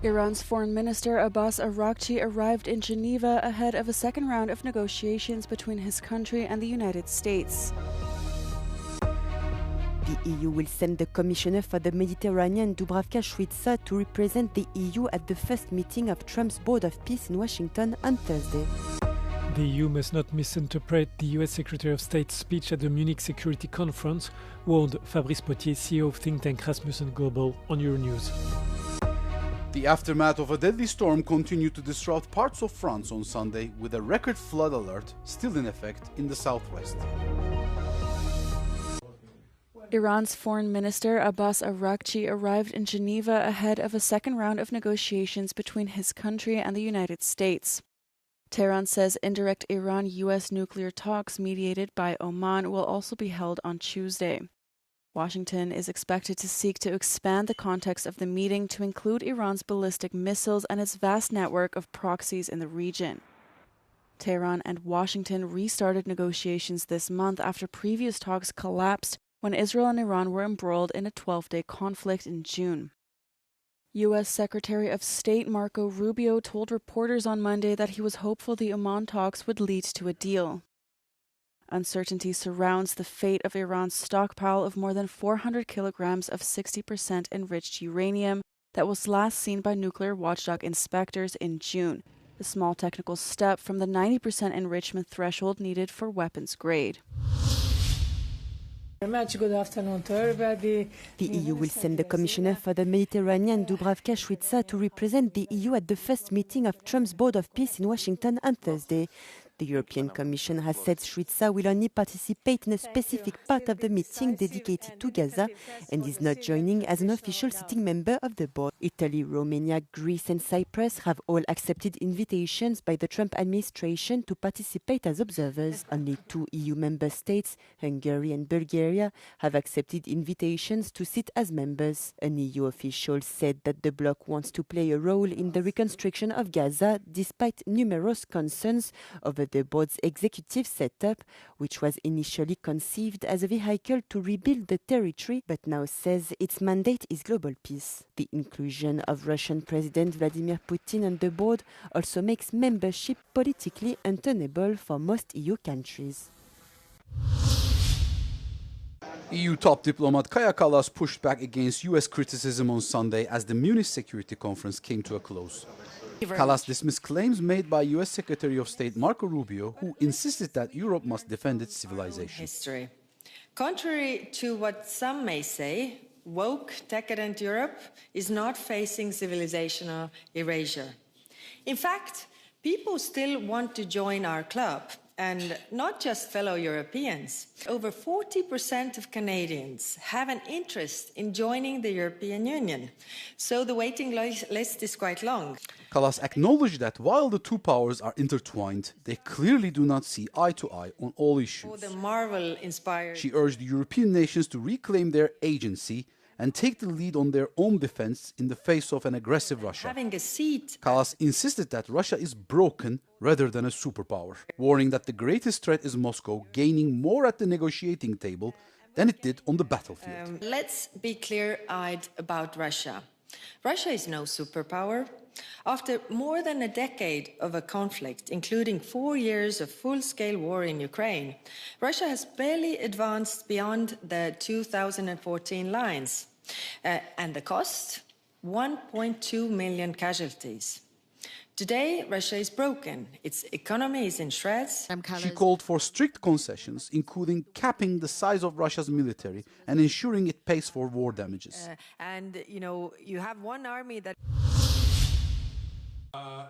Iran's Foreign Minister Abbas Araghchi arrived in Geneva ahead of a second round of negotiations between his country and the United States. The EU will send the Commissioner for the Mediterranean, Dubravka Shuica, to represent the EU at the first meeting of Trump's Board of Peace in Washington on Thursday. The EU must not misinterpret the US Secretary of State's speech at the Munich Security Conference, warned Fabrice Potier, CEO of think tank Rasmussen Global, on Euronews. The aftermath of a deadly storm continued to disrupt parts of France on Sunday, with a record flood alert still in effect in the southwest. Iran's Foreign Minister Abbas Araghchi arrived in Geneva ahead of a second round of negotiations between his country and the United States. Tehran says indirect Iran-US nuclear talks mediated by Oman will also be held on Tuesday. Washington is expected to seek to expand the context of the meeting to include Iran's ballistic missiles and its vast network of proxies in the region. Tehran and Washington restarted negotiations this month after previous talks collapsed when Israel and Iran were embroiled in a 12-day conflict in June. U.S. Secretary of State Marco Rubio told reporters on Monday that he was hopeful the Oman talks would lead to a deal. Uncertainty surrounds the fate of Iran's stockpile of more than 400 kilograms of 60% enriched uranium that was last seen by nuclear watchdog inspectors in June, a small technical step from the 90% enrichment threshold needed for weapons grade. The EU will send the Commissioner for the Mediterranean, Dubravka Shuica, to represent the EU at the first meeting of Trump's Board of Peace in Washington on Thursday. The European Commission has said Shuica will only participate in a specific part of the meeting dedicated to Gaza and is not joining as an official sitting member of the board. Italy, Romania, Greece and Cyprus have all accepted invitations by the Trump administration to participate as observers. Only 2 EU member states, Hungary and Bulgaria, have accepted invitations to sit as members. An EU official said that the bloc wants to play a role in the reconstruction of Gaza despite numerous concerns over the board's executive setup, which was initially conceived as a vehicle to rebuild the territory, but now says its mandate is global peace. The inclusion of Russian President Vladimir Putin on the board also makes membership politically untenable for most EU countries. EU top diplomat Callas pushed back against US criticism on Sunday as the Munich Security Conference came to a close. Callas dismissed claims made by US Secretary of State Marco Rubio, who insisted that Europe must defend its civilization. History. Contrary to what some may say, woke, decadent Europe is not facing civilizational erasure. In fact, people still want to join our club, and not just fellow Europeans. Over 40% of Canadians have an interest in joining the European Union, so the waiting list is quite long. Callas acknowledged that while the two powers are intertwined, they clearly do not see eye to eye on all issues. She urged European nations to reclaim their agency and take the lead on their own defense in the face of an aggressive Russia. Callas insisted that Russia is broken rather than a superpower, warning that the greatest threat is Moscow gaining more at the negotiating table than it did on the battlefield. Let's be clear-eyed about Russia. Russia is no superpower. After more than a decade of a conflict, including 4 years of full-scale war in Ukraine, Russia has barely advanced beyond the 2014 lines. And the cost? 1.2 million casualties. Today, Russia is broken. Its economy is in shreds. She called for strict concessions, including capping the size of Russia's military and ensuring it pays for war damages. You have one army that...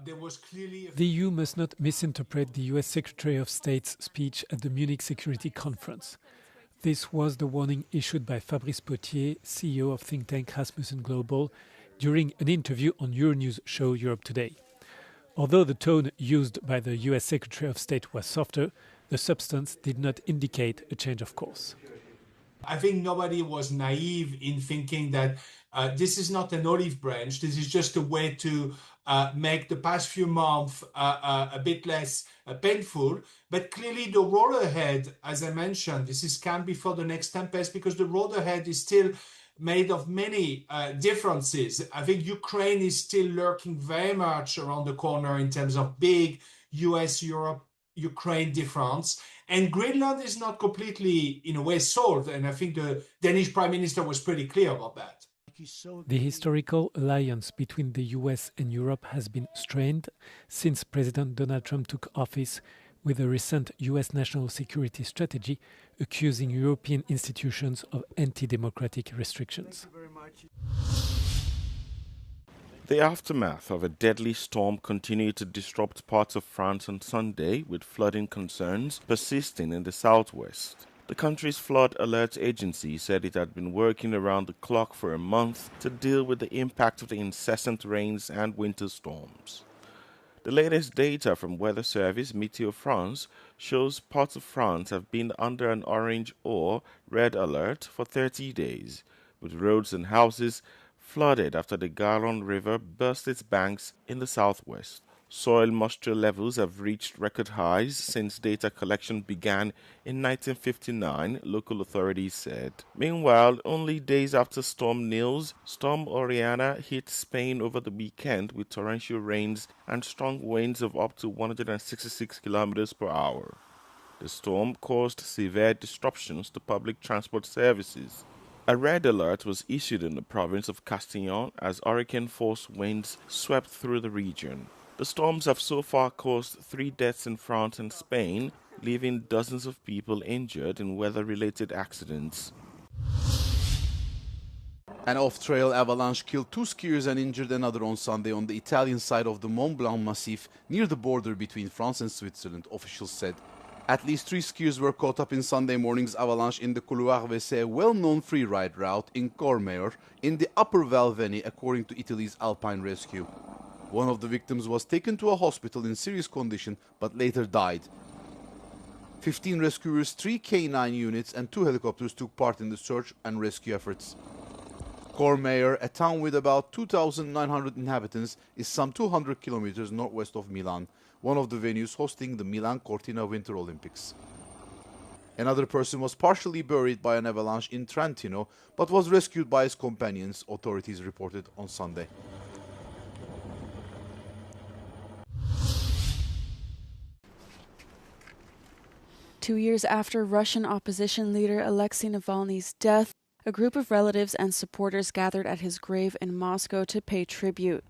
The EU must not misinterpret the US Secretary of State's speech at the Munich Security Conference. This was the warning issued by Fabrice Potier, CEO of think tank Rasmussen Global, during an interview on Euronews show Europe Today. Although the tone used by the US Secretary of State was softer, the substance did not indicate a change of course. I think nobody was naive in thinking that this is not an olive branch. This is just a way to make the past few months a bit less painful. But clearly the road ahead, as I mentioned, this is calm before the next tempest, because the road ahead is still made of many differences. I think Ukraine is still lurking very much around the corner in terms of big US-Europe Ukraine difference. And Greenland is not completely, in a way, solved. And I think the Danish Prime Minister was pretty clear about that. The historical alliance between the US and Europe has been strained since President Donald Trump took office, with a recent US national security strategy accusing European institutions of anti-democratic restrictions. The aftermath of a deadly storm continued to disrupt parts of France on Sunday, with flooding concerns persisting in the southwest. The country's flood alert agency said it had been working around the clock for a month to deal with the impact of the incessant rains and winter storms. The latest data from Weather Service Météo France shows parts of France have been under an orange or red alert for 30 days, with roads and houses flooded after the Garonne River burst its banks in the southwest. Soil moisture levels have reached record highs since data collection began in 1959, local authorities said. Meanwhile, only days after Storm Nils, Storm Oriana hit Spain over the weekend with torrential rains and strong winds of up to 166 kilometers per hour. The storm caused severe disruptions to public transport services. A red alert was issued in the province of Castillon as hurricane-force winds swept through the region. The storms have so far caused 3 deaths in France and Spain, leaving dozens of people injured in weather-related accidents. An off-trail avalanche killed 2 skiers and injured another on Sunday on the Italian side of the Mont Blanc Massif near the border between France and Switzerland, officials said. At least 3 skiers were caught up in Sunday morning's avalanche in the Couloir Vessé, a well-known freeride route in Courmayeur in the Upper Val Veni, according to Italy's Alpine rescue. One of the victims was taken to a hospital in serious condition but later died. 15 rescuers, 3 K9 units and 2 helicopters took part in the search and rescue efforts. Courmayeur, a town with about 2,900 inhabitants, is some 200 kilometers northwest of Milan, one of the venues hosting the Milan-Cortina Winter Olympics. Another person was partially buried by an avalanche in Trentino but was rescued by his companions, authorities reported on Sunday. Two years after Russian opposition leader Alexei Navalny's death, a group of relatives and supporters gathered at his grave in Moscow to pay tribute.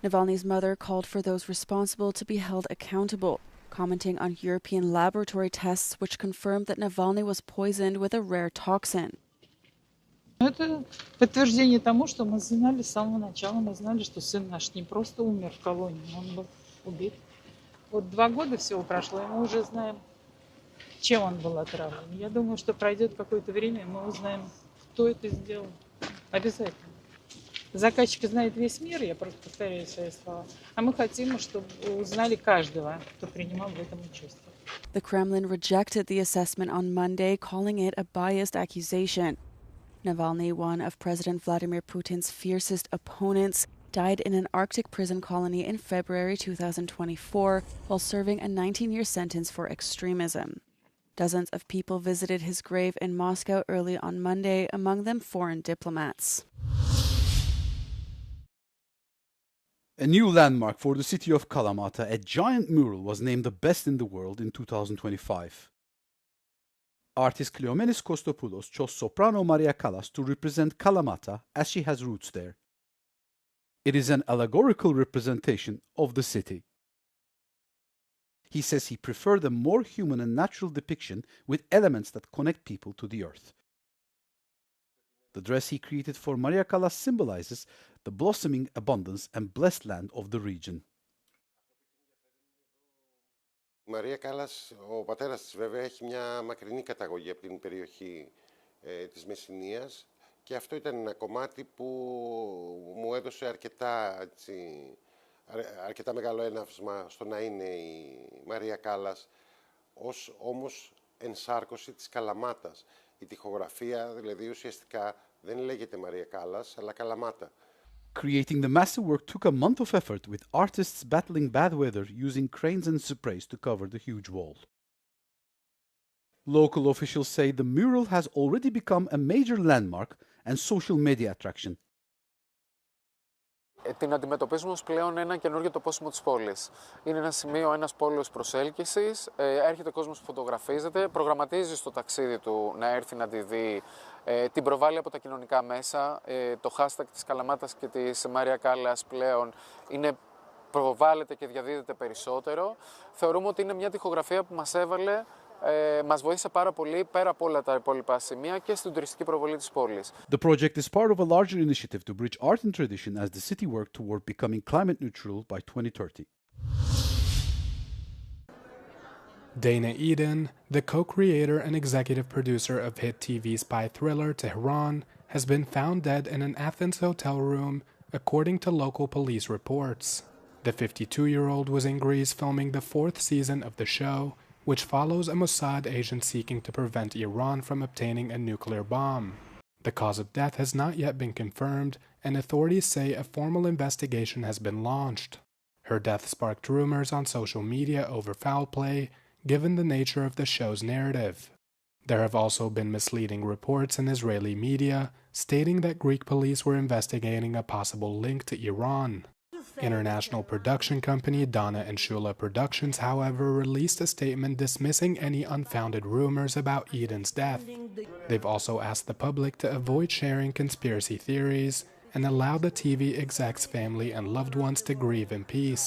Navalny's mother called for those responsible to be held accountable, commenting on European laboratory tests which confirmed that Navalny was poisoned with a rare toxin. Это подтверждение тому, что мы знали с самого начала. Мы знали, что сын наш не просто умер в колонии, он был убит. Вот 2 года всего прошло, и мы уже знаем, чем он был отравлен. Я думаю, что пройдет какое-то время, и мы узнаем, кто это сделал. Обязательно. Заказчик знает весь мир, я просто повторяю свои слова. А мы хотим, чтобы узнали каждого, кто принимал в этом участие. The Kremlin rejected the assessment on Monday, calling it a biased accusation. Navalny, one of President Vladimir Putin's fiercest opponents, died in an Arctic prison colony in February 2024 while serving a 19-year sentence for extremism. Dozens of people visited his grave in Moscow early on Monday, among them foreign diplomats. A new landmark for the city of Kalamata, a giant mural, was named the best in the world in 2025. Artist Cleomenis Kostopoulos chose soprano Maria Callas to represent Kalamata as she has roots there. It is an allegorical representation of the city. He says he preferred a more human and natural depiction with elements that connect people to the earth. The dress he created for Maria Callas symbolizes the blossoming abundance and blessed land of the region. Η Μαρία Κάλλας, ο πατέρας της βέβαια, έχει μια μακρινή καταγωγή από την περιοχή της Μεσσηνίας και αυτό ήταν ένα κομμάτι που μου έδωσε αρκετά μεγάλο έναυσμα στο να είναι η Μαρία Κάλλας ως όμως ενσάρκωση της Καλαμάτας. Η τοιχογραφία δηλαδή ουσιαστικά δεν λέγεται Μαρία Κάλλας αλλά Καλαμάτα. Creating the massive work took a month of effort, with artists battling bad weather using cranes and sprays to cover the huge wall. Local officials say the mural has already become a major landmark and social media attraction. Την αντιμετωπίζουμε ως πλέον ένα καινούργιο τοπόσιμο της πόλης. Είναι ένα σημείο, ένας πόλος προσέλκυσης, έρχεται ο κόσμος που φωτογραφίζεται, προγραμματίζει στο ταξίδι του να έρθει να τη δει, την προβάλλει από τα κοινωνικά μέσα, το hashtag της Καλαμάτας και της Μαρία Callas πλέον προβάλλεται και διαδίδεται περισσότερο. Θεωρούμε ότι είναι μια τοιχογραφία που μας έβαλε, μας βοήθησε πάρα πολύ πέρα από όλα τα υπόλοιπα σημεία και στην τουριστική προβολή της πόλης. The project is part of a larger initiative to bridge art and tradition as the city worked toward becoming climate neutral by 2030. Dana Eden, the co-creator and executive producer of hit TV spy thriller Tehran, has been found dead in an Athens hotel room, according to local police reports. The 52-year-old was in Greece filming the 4th season of the show, which follows a Mossad agent seeking to prevent Iran from obtaining a nuclear bomb. The cause of death has not yet been confirmed, and authorities say a formal investigation has been launched. Her death sparked rumors on social media over foul play, given the nature of the show's narrative. There have also been misleading reports in Israeli media stating that Greek police were investigating a possible link to Iran. International production company Dana and Shula Productions, however, released a statement dismissing any unfounded rumors about Eden's death. They've also asked the public to avoid sharing conspiracy theories and allow the TV exec's family and loved ones to grieve in peace.